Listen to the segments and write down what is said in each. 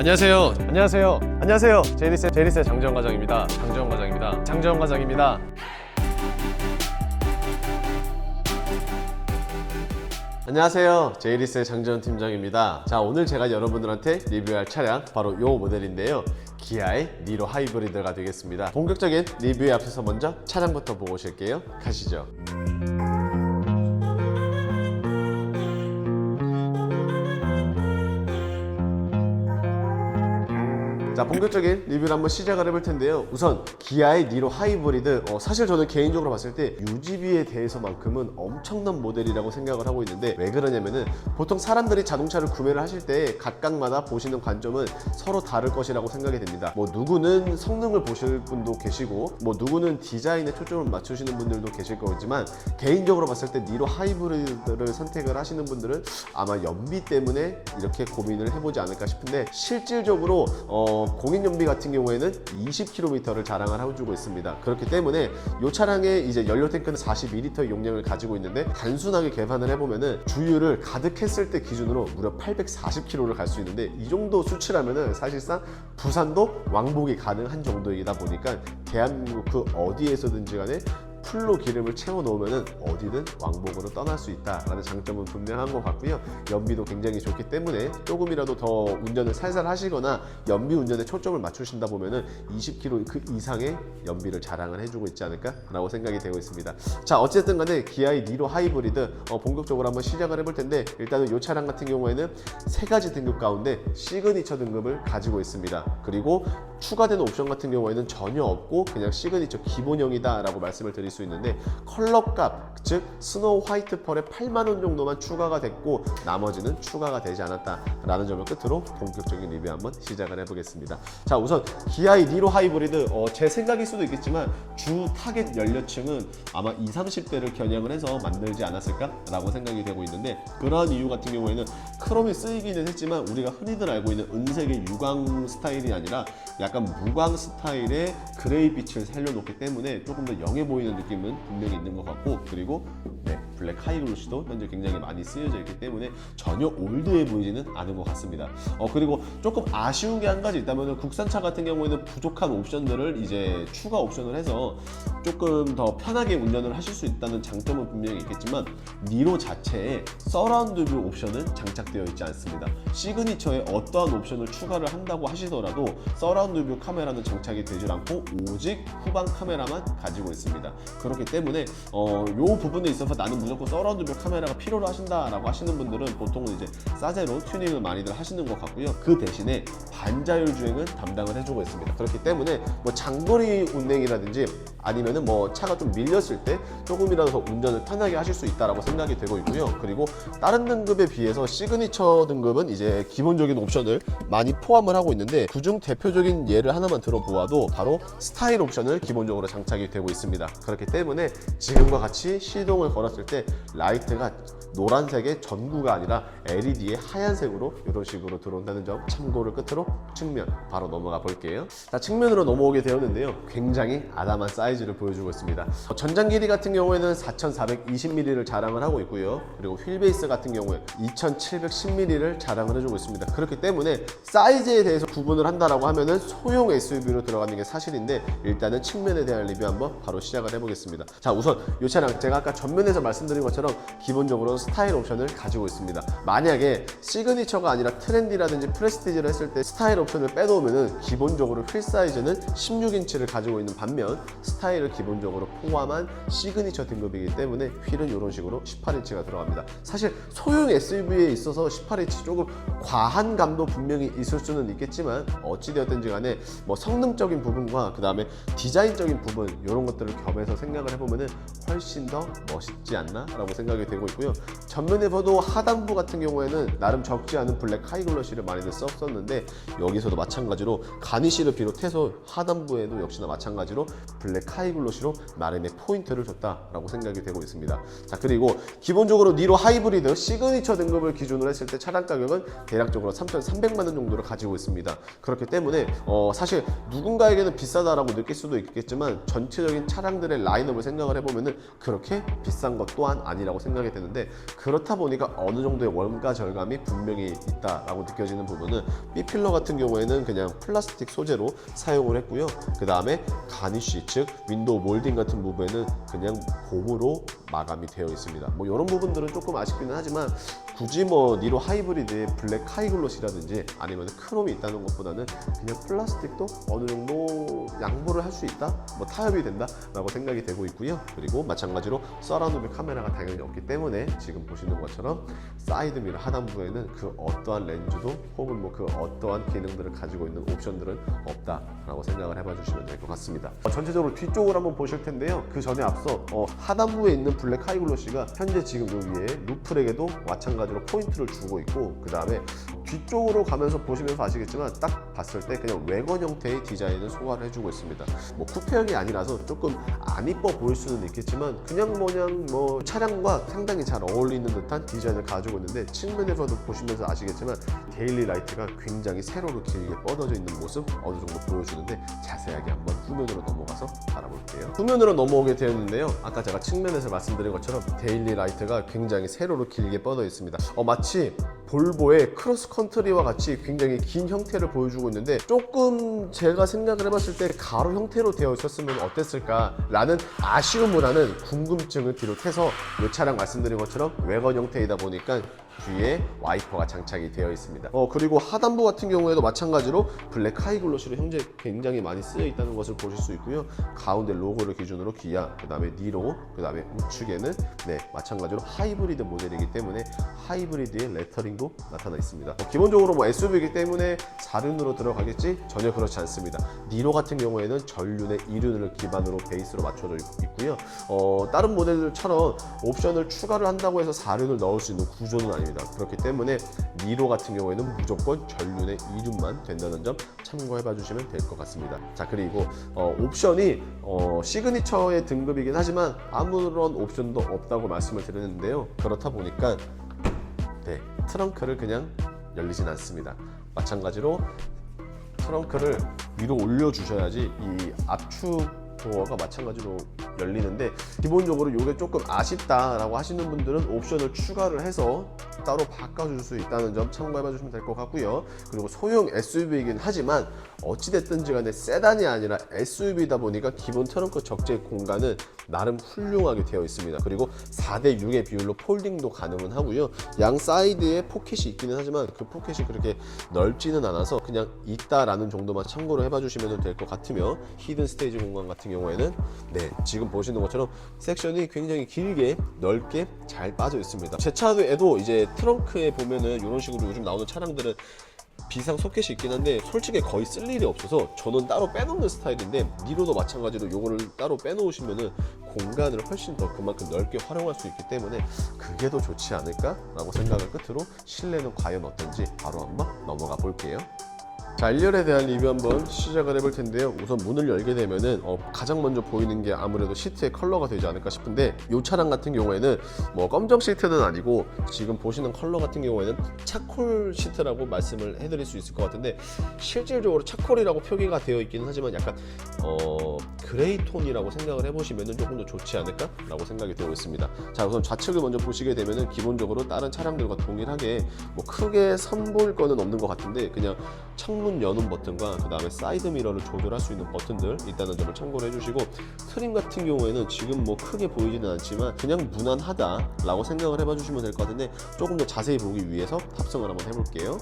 안녕하세요. 안녕하세요. 안녕하세요. 제이리스의 장재원 과장입니다. 장재원 과장입니다. 안녕하세요. 제이리스의 장재원 팀장입니다. 자, 오늘 제가 여러분들한테 리뷰할 차량 바로 이 모델인데요. 기아의 니로 하이브리드가 되겠습니다. 본격적인 리뷰에 앞서서 먼저 차량부터 보고 오실게요. 가시죠. 자, 본격적인 리뷰를 한번 시작을 해볼 텐데요. 우선 기아의 니로 하이브리드, 사실 저는 개인적으로 봤을 때 유지비에 대해서만큼은 엄청난 모델이라고 생각을 하고 있는데, 왜 그러냐면은 보통 사람들이 자동차를 구매를 하실 때 각각마다 보시는 관점은 서로 다를 것이라고 생각이 됩니다. 뭐 누구는 성능을 보실 분도 계시고, 뭐 누구는 디자인에 초점을 맞추시는 분들도 계실 거지만, 개인적으로 봤을 때 니로 하이브리드를 선택을 하시는 분들은 아마 연비 때문에 이렇게 고민을 해보지 않을까 싶은데, 실질적으로 공인연비 같은 경우에는 20km를 자랑을 해주고 있습니다. 그렇기 때문에 이 차량의 이제 연료 탱크는 42L의 용량을 가지고 있는데, 단순하게 계산을 해보면은 주유를 가득했을 때 기준으로 무려 840km를 갈 수 있는데, 이 정도 수치라면은 사실상 부산도 왕복이 가능한 정도이다 보니까 대한민국 그 어디에서든지 간에 풀로 기름을 채워 놓으면 어디든 왕복으로 떠날 수 있다라는 장점은 분명한 것 같고요. 연비도 굉장히 좋기 때문에 조금이라도 더 운전을 살살 하시거나 연비 운전에 초점을 맞추신다 보면은 20km 그 이상의 연비를 자랑을 해주고 있지 않을까라고 생각이 되고 있습니다. 자, 어쨌든 간에 기아의 니로 하이브리드 본격적으로 한번 시작을 해볼 텐데, 일단은 이 차량 같은 경우에는 세 가지 등급 가운데 시그니처 등급을 가지고 있습니다. 그리고 추가되는 옵션 같은 경우에는 전혀 없고 그냥 시그니처 기본형이다 라고 말씀을 드릴 수 있는데, 컬러값, 즉 스노우 화이트 펄에 8만원 정도만 추가가 됐고 나머지는 추가가 되지 않았다 라는 점을 끝으로 본격적인 리뷰 한번 시작을 해보겠습니다. 자, 우선 기아의 니로 하이브리드, 제 생각일 수도 있겠지만 주 타겟 연령층은 아마 20, 30대를 겨냥을 해서 만들지 않았을까 라고 생각이 되고 있는데, 그러한 이유 같은 경우에는 크롬이 쓰이기는 했지만 우리가 흔히들 알고 있는 은색의 유광 스타일이 아니라 약간 무광 스타일의 그레이 빛을 살려놓기 때문에 조금 더 영해 보이는 느낌은 분명히 있는 것 같고, 그리고 블랙 하이글로시도 현재 굉장히 많이 쓰여져 있기 때문에 전혀 올드해 보이지는 않은 것 같습니다. 그리고 조금 아쉬운 게 한 가지 있다면, 국산차 같은 경우에는 부족한 옵션들을 이제 추가 옵션을 해서 조금 더 편하게 운전을 하실 수 있다는 장점은 분명히 있겠지만, 니로 자체에 서라운드 뷰 옵션은 장착되어 있지 않습니다. 시그니처에 어떠한 옵션을 추가를 한다고 하시더라도 서라운드 뷰 카메라는 장착이 되질 않고 오직 후방 카메라만 가지고 있습니다. 그렇기 때문에 이 부분에 있어서 나는 무조건 서라운드 뷰 카메라가 필요로 하신다라고 하시는 분들은 보통은 이제 싸제로 튜닝을 많이들 하시는 것 같고요. 그 대신에 반자율 주행은 담당을 해주고 있습니다. 그렇기 때문에 뭐 장거리 운행이라든지 아니면은 뭐 차가 좀 밀렸을 때 조금이라도 더 운전을 편하게 하실 수 있다라고 생각이 되고 있고요. 그리고 다른 등급에 비해서 시그니처 등급은 이제 기본적인 옵션을 많이 포함을 하고 있는데, 그중 대표적인 예를 하나만 들어보아도 바로 스타일 옵션을 기본적으로 장착이 되고 있습니다. 그렇기 때문에 지금과 같이 시동을 걸었을 때 라이트가 노란색의 전구가 아니라 LED의 하얀색으로 이런 식으로 들어온다는 점 참고를 끝으로 측면 바로 넘어가 볼게요. 자, 측면으로 넘어오게 되었는데요. 굉장히 아담한 사이즈를 보여주고 있습니다. 전장 길이 같은 경우에는 4420mm를 자랑을 하고 있고요. 그리고 휠베이스 같은 경우에 2710mm를 자랑을 해주고 있습니다. 그렇기 때문에 사이즈에 대해서 구분을 한다라고 하면은 소형 SUV로 들어가는 게 사실인데, 일단은 측면에 대한 리뷰 한번 바로 시작을 해보겠습니다. 자, 우선 이 차량 제가 아까 전면에서 말씀드린 것처럼 기본적으로 스타일 옵션을 가지고 있습니다. 만약에 시그니처가 아니라 트렌디라든지 프레스티지를 했을 때 스타일 옵션을 빼놓으면은 기본적으로 휠 사이즈는 16인치를 가지고 있는 반면, 스타일을 기본적으로 포함한 시그니처 등급이기 때문에 휠은 이런 식으로 18인치가 들어갑니다. 사실 소형 SUV에 있어서 18인치 조금 과한 감도 분명히 있을 수는 있겠지만, 어찌되었든지 간에 뭐 성능적인 부분과 그 다음에 디자인적인 부분, 이런 것들을 겸해서 생각을 해보면은 훨씬 더 멋있지 않나 라고 생각이 되고 있고요. 전면에 봐도 하단부 같은 경우에는 나름 적지 않은 블랙 하이글로시를 많이들 썼었는데, 여기서도 마찬가지로 가니쉬를 비롯해서 하단부에도 역시나 마찬가지로 블랙 하이글로시로 나름의 포인트를 줬다라고 생각이 되고 있습니다. 자, 그리고 기본적으로 니로 하이브리드 시그니처 등급을 기준으로 했을 때 차량 가격은 대략적으로 3,300만원 정도를 가지고 있습니다. 그렇기 때문에 사실 누군가에게는 비싸다라고 느낄 수도 있겠지만, 전체적인 차량들의 라인업을 생각을 해보면은 그렇게 비싼 것 또한 아니라고 생각이 되는데, 그렇다 보니까 어느 정도의 원가 절감이 분명히 있다라고 느껴지는 부분은 B필러 같은 같은 경우에는 그냥 플라스틱 소재로 사용을 했고요. 그 다음에 가니쉬 즉 윈도우 몰딩 같은 부분에는 그냥 곰으로 마감이 되어 있습니다. 뭐 이런 부분들은 조금 아쉽기는 하지만 굳이 뭐 니로 하이브리드의 블랙 하이글로시라든지 아니면 크롬이 있다는 것보다는 그냥 플라스틱도 어느 정도 양보를 할 수 있다, 뭐 타협이 된다 라고 생각이 되고 있고요. 그리고 마찬가지로 서라운드 뷰 카메라가 당연히 없기 때문에 지금 보시는 것처럼 사이드 미러 하단부에는 그 어떠한 렌즈도 혹은 뭐 그 어떠한 기능들을 가지고 있는 옵션들은 없다라고 생각을 해봐 주시면 될 것 같습니다. 전체적으로 뒤쪽을 한번 보실 텐데요. 그 전에 앞서 하단부에 있는 블랙 하이글로시가 현재 지금 요 위에 루프렉에도 마찬가지로 포인트를 주고 있고, 그 다음에 뒤쪽으로 가면서 보시면서 아시겠지만 딱 봤을 때 그냥 외관 형태의 디자인을 소화를 해주고 있습니다. 뭐 쿠페형이 아니라서 조금 안 이뻐 보일 수는 있겠지만 그냥 뭐 차량과 상당히 잘 어울리는 듯한 디자인을 가지고 있는데, 측면에서도 보시면서 아시겠지만 데일리 라이트가 굉장히 세로로 길게 뻗어져 있는 모습 어느 정도 보여주는데, 자세하게 한번 후면으로 넘어가서 알아볼게요. 후면으로 넘어오게 되었는데요. 아까 제가 측면에서 말씀드린 것처럼 데일리 라이트가 굉장히 세로로 길게 뻗어 있습니다. 마치 볼보의 크로스 컨트리와 같이 굉장히 긴 형태를 보여주고 있는데, 조금 제가 생각을 해봤을 때 가로 형태로 되어 있었으면 어땠을까 라는 아쉬움보다는 궁금증을 비롯해서 이 차량 말씀드린 것처럼 외관 형태이다 보니까 뒤에 와이퍼가 장착이 되어 있습니다. 그리고 하단부 같은 경우에도 마찬가지로 블랙 하이글로시로 현재 굉장히 많이 쓰여 있다는 것을 보실 수 있고요. 가운데 로고를 기준으로 기아, 그 다음에 니로, 그 다음에 우측에는 마찬가지로 하이브리드 모델이기 때문에 하이브리드의 레터링도 나타나 있습니다. 기본적으로 뭐 SUV이기 때문에 4륜으로 들어가겠지? 전혀 그렇지 않습니다. 니로 같은 경우에는 전륜의 2륜을 기반으로 베이스로 맞춰져 있고요. 다른 모델들처럼 옵션을 추가를 한다고 해서 4륜을 넣을 수 있는 구조는 아닙니다. 그렇기 때문에 니로 같은 경우에는 무조건 전륜의 2륜만 된다는 점 참고해봐 주시면 될 것 같습니다. 자, 그리고 옵션이 시그니처의 등급이긴 하지만 아무런 옵션도 없다고 말씀을 드렸는데요. 그렇다 보니까 트렁크를 그냥 열리진 않습니다. 마찬가지로 트렁크를 위로 올려 주셔야지 이 압축 도어가 마찬가지로 열리는데, 기본적으로 이게 조금 아쉽다라고 하시는 분들은 옵션을 추가를 해서 따로 바꿔줄 수 있다는 점 참고해봐 주시면 될 것 같고요. 그리고 소형 SUV이긴 하지만 어찌됐든지 간에 세단이 아니라 SUV다 보니까 기본 트렁크 적재 공간은 나름 훌륭하게 되어 있습니다. 그리고 4대6의 비율로 폴딩도 가능은 하고요. 양 사이드에 포켓이 있기는 하지만 그 포켓이 그렇게 넓지는 않아서 그냥 있다라는 정도만 참고를 해봐 주시면 될 것 같으며, 히든 스테이지 공간 같은 경우에는 지금 보시는 것처럼 섹션이 굉장히 길게 넓게 잘 빠져 있습니다. 제 차에도 이제 트렁크에 보면은 이런 식으로 요즘 나오는 차량들은 비상 소켓이 있긴 한데 솔직히 거의 쓸 일이 없어서 저는 따로 빼놓는 스타일인데, 니로도 마찬가지로 요거를 따로 빼놓으시면은 공간을 훨씬 더 그만큼 넓게 활용할 수 있기 때문에 그게 더 좋지 않을까 라고 생각을 끝으로 실내는 과연 어떤지 바로 한번 넘어가 볼게요. 자, 1열에 대한 리뷰 한번 시작을 해볼 텐데요. 우선 문을 열게 되면은 가장 먼저 보이는 게 아무래도 시트의 컬러가 되지 않을까 싶은데, 이 차량 같은 경우에는 뭐 검정 시트는 아니고 지금 보시는 컬러 같은 경우에는 차콜 시트라고 말씀을 해드릴 수 있을 것 같은데, 실질적으로 차콜이라고 표기가 되어 있기는 하지만 약간 그레이 톤이라고 생각을 해보시면은 조금 더 좋지 않을까 라고 생각이 되고 있습니다. 자, 우선 좌측을 먼저 보시게 되면은 기본적으로 다른 차량들과 동일하게 뭐 크게 선보일 거는 없는 것 같은데, 그냥 창문 여는 버튼과 그 다음에 사이드 미러를 조절할 수 있는 버튼들 있다는 점을 참고를 해주시고, 트림 같은 경우에는 지금 뭐 크게 보이지는 않지만 그냥 무난하다 라고 생각을 해봐 주시면 될 것 같은데, 조금 더 자세히 보기 위해서 탑승을 한번 해볼게요.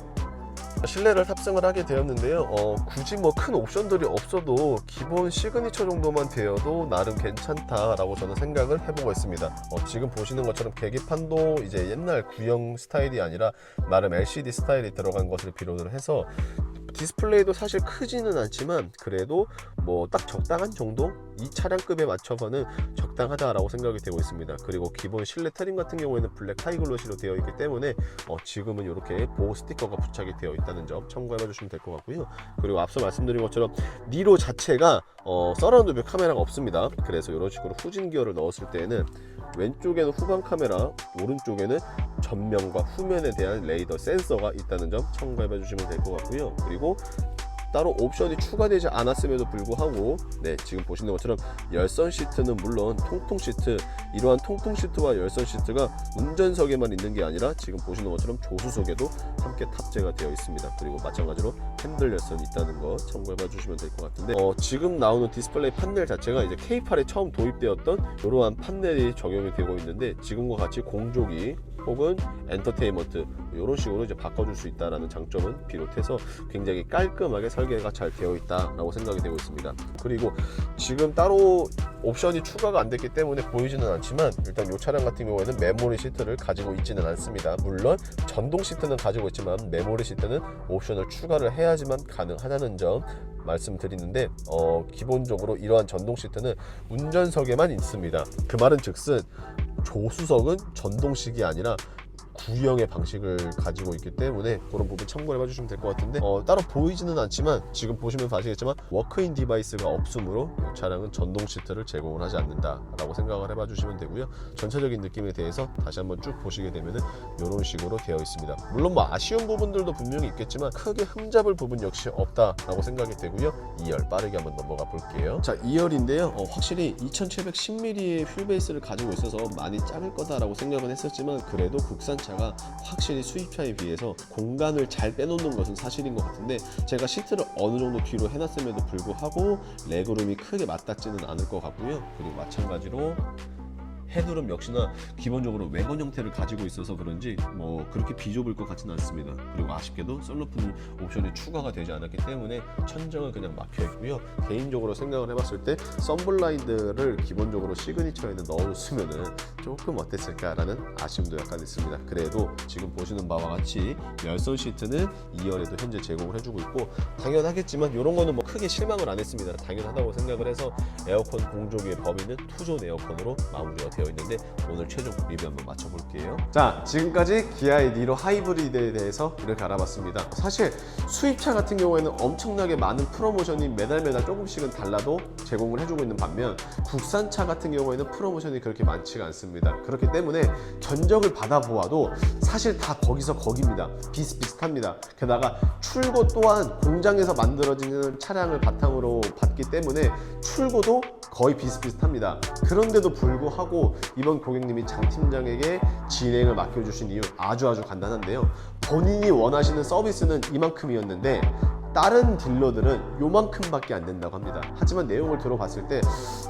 실내를 탑승을 하게 되었는데요. 굳이 뭐 큰 옵션들이 없어도 기본 시그니처 정도만 되어도 나름 괜찮다라고 저는 생각을 해보고 있습니다. 지금 보시는 것처럼 계기판도 이제 옛날 구형 스타일이 아니라 나름 LCD 스타일이 들어간 것을 비롯을 해서 디스플레이도 사실 크지는 않지만 그래도 뭐 딱 적당한 정도? 이 차량급에 맞춰서는 적당하다라고 생각이 되고 있습니다. 그리고 기본 실내 트림 같은 경우에는 블랙 하이글로시로 되어 있기 때문에 지금은 이렇게 보호 스티커가 부착이 되어 있다는 점 참고해 주시면 될 것 같고요. 그리고 앞서 말씀드린 것처럼 니로 자체가 서라운드 뷰 카메라가 없습니다. 그래서 이런 식으로 후진 기어를 넣었을 때는 왼쪽에는 후방 카메라, 오른쪽에는 전면과 후면에 대한 레이더 센서가 있다는 점 참고해 주시면 될 것 같고요. 그리고 따로 옵션이 추가되지 않았음에도 불구하고 네, 지금 보시는 것처럼 열선 시트는 물론 통풍 시트, 이러한 통풍 시트와 열선 시트가 운전석에만 있는 게 아니라 지금 보시는 것처럼 조수석에도 함께 탑재가 되어 있습니다. 그리고 마찬가지로 핸들 열선이 있다는 거 참고해봐 주시면 될 것 같은데, 지금 나오는 디스플레이 판넬 자체가 이제 K8에 처음 도입되었던 이러한 판넬이 적용이 되고 있는데, 지금과 같이 공조기 혹은 엔터테인먼트 이런 식으로 이제 바꿔줄 수 있다라는 장점은 비롯해서 굉장히 깔끔하게 설계가 잘 되어 있다라고 생각이 되고 있습니다. 그리고 지금 따로 옵션이 추가가 안 됐기 때문에 보이지는 않지만, 일단 이 차량 같은 경우에는 메모리 시트를 가지고 있지는 않습니다. 물론 전동 시트는 가지고 있지만 메모리 시트는 옵션을 추가를 해야지만 가능하다는 점 말씀드리는데, 기본적으로 이러한 전동 시트는 운전석에만 있습니다. 그 말은 즉슨 조수석은 전동식이 아니라 구형의 방식을 가지고 있기 때문에 그런 부분 참고해 봐주시면 될 것 같은데, 따로 보이지는 않지만 지금 보시면 아시겠지만 워크인 디바이스가 없으므로 이 차량은 전동 시트를 제공을 하지 않는다라고 생각을 해봐 주시면 되고요. 전체적인 느낌에 대해서 다시 한번 쭉 보시게 되면은 이런 식으로 되어 있습니다. 물론 뭐 아쉬운 부분들도 분명히 있겠지만 크게 흠잡을 부분 역시 없다라고 생각이 되고요. 2열 빠르게 한번 넘어가 볼게요. 자, 2열인데요. 확실히 2710mm의 휠베이스를 가지고 있어서 많이 작을 거다라고 생각은 했었지만, 그래도 국산차가 확실히 수입차에 비해서 공간을 잘 빼놓는 것은 사실인 것 같은데, 제가 시트를 어느 정도 뒤로 해놨음에도 불구하고 레그룸이 크게 맞닿지는 않을 것 같고요. 그리고 마찬가지로 헤드룸 역시나 기본적으로 외건 형태를 가지고 있어서 그런지 뭐 그렇게 비좁을 것 같지는 않습니다. 그리고 아쉽게도 썬루프 옵션이 추가가 되지 않았기 때문에 천정은 그냥 막혀 있고요. 개인적으로 생각을 해봤을 때 썬블라인드를 기본적으로 시그니처에는 넣어줬으면은 조금 어땠을까라는 아쉬움도 약간 있습니다. 그래도 지금 보시는 바와 같이 열선 시트는 2열에도 현재 제공을 해주고 있고, 당연하겠지만 이런 거는 뭐 크게 실망을 안 했습니다. 당연하다고 생각을 해서 에어컨 공조기의 범위는 투존 에어컨으로 마무리가 되어 있는데, 오늘 최종 리뷰 한번 맞춰볼게요. 자, 지금까지 기아의 니로 하이브리드에 대해서 이렇게 알아봤습니다. 사실 수입차 같은 경우에는 엄청나게 많은 프로모션이 매달 조금씩은 달라도 제공을 해주고 있는 반면, 국산차 같은 경우에는 프로모션이 그렇게 많지가 않습니다. 그렇기 때문에 견적을 받아보아도 사실 다 거기서 거기입니다. 비슷비슷합니다. 게다가 출고 또한 공장에서 만들어지는 차량을 바탕으로 받기 때문에 출고도 거의 비슷비슷합니다. 그런데도 불구하고 이번 고객님이 장 팀장에게 진행을 맡겨주신 이유 아주 간단한데요. 본인이 원하시는 서비스는 이만큼이었는데 다른 딜러들은 요만큼밖에 안 된다고 합니다. 하지만 내용을 들어봤을 때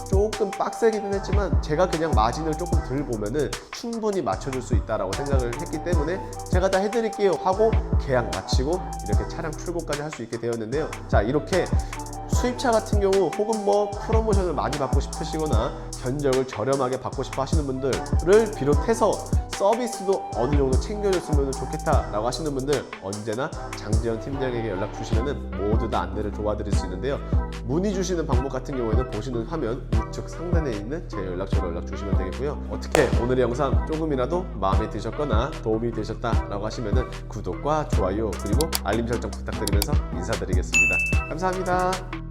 조금 빡세기는 했지만 제가 그냥 마진을 조금 덜 보면은 충분히 맞춰줄 수 있다라고 생각을 했기 때문에 제가 다 해드릴게요 하고 계약 마치고 이렇게 차량 출고까지 할 수 있게 되었는데요. 자, 이렇게 수입차 같은 경우 혹은 뭐 프로모션을 많이 받고 싶으시거나 견적을 저렴하게 받고 싶어 하시는 분들을 비롯해서 서비스도 어느 정도 챙겨줬으면 좋겠다라고 하시는 분들, 언제나 장지현 팀장에게 연락 주시면은 모두 다 안내를 도와드릴 수 있는데요. 문의 주시는 방법 같은 경우에는 보시는 화면 우측 상단에 있는 제 연락처로 연락 주시면 되겠고요. 어떻게 오늘의 영상 조금이라도 마음에 드셨거나 도움이 되셨다라고 하시면은 구독과 좋아요 그리고 알림 설정 부탁드리면서 인사드리겠습니다. 감사합니다.